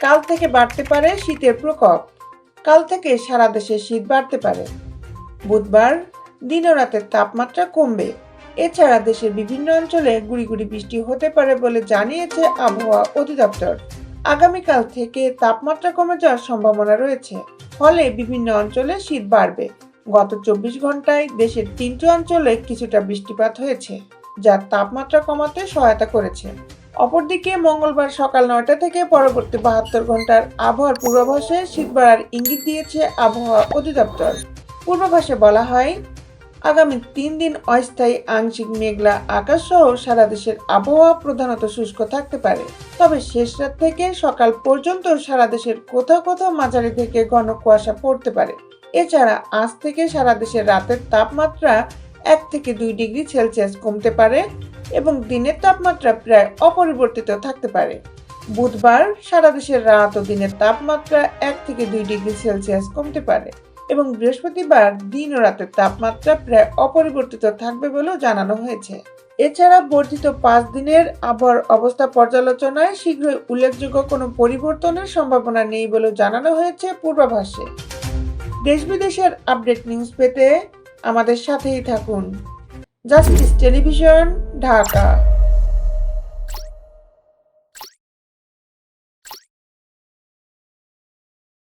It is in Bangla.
কাল থেকে বাড়তে পারে শীতের প্রকোপ। কাল থেকে সারা দেশে শীত বাড়তে পারে। বুধবার দিন ও রাতের তাপমাত্রা কমবে। এছাড়া দেশের বিভিন্ন অঞ্চলে গুঁড়ি গুঁড়ি বৃষ্টি হতে পারে বলে জানিয়েছে আবহাওয়া অধিদপ্তর। আগামীকাল থেকে তাপমাত্রা কমে যাওয়ার সম্ভাবনা রয়েছে, ফলে বিভিন্ন অঞ্চলে শীত বাড়বে। গত 24 ঘন্টায় দেশের 3টি অঞ্চলে কিছুটা বৃষ্টিপাত হয়েছে, যা তাপমাত্রা কমাতে সহায়তা করেছে। অপরদিকে মঙ্গলবার সকাল 9টা থেকে পরবর্তী 72 ঘন্টার আবহাওয়ার পূর্বাভাসে শীত বাড়ার ইঙ্গিত দিয়েছে আবহাওয়া অধিদপ্তর। পূর্বাভাসে বলা হয়, আগামী 3 দিন অস্থায়ী আংশিক মেঘলা আকাশ সহ সারা দেশের আবহাওয়া প্রধানত শুষ্ক থাকতে পারে। তবে শেষ রাত থেকে সকাল পর্যন্ত সারা দেশের কোথাও কোথাও মাঝারি থেকে ঘন কুয়াশা পড়তে পারে। এছাড়া আজ থেকে সারা দেশের রাতের তাপমাত্রা 1 থেকে 2 ডিগ্রি সেলসিয়াস কমতে পারে এবং দিনের তাপমাত্রা প্রায় অপরিবর্তিত থাকতে পারে। বুধবার সারা দেশের রাত ও দিনের তাপমাত্রা 1 থেকে 2 ডিগ্রি সেলসিয়াস কমতে পারে এবং বৃহস্পতিবার দিন ও রাতের তাপমাত্রা প্রায় অপরিবর্তিত থাকবে বলেও জানানো হয়েছে। এছাড়া বর্ধিত 5 দিনের আবহাওয়ার অবস্থা পর্যালোচনায় শীঘ্রই উল্লেখযোগ্য কোনো পরিবর্তনের সম্ভাবনা নেই বলেও জানানো হয়েছে পূর্বাভাসে। দেশ বিদেশের আপডেট নিউজ পেতে আমাদের সাথেই থাকুন। Justice television, Dhaka.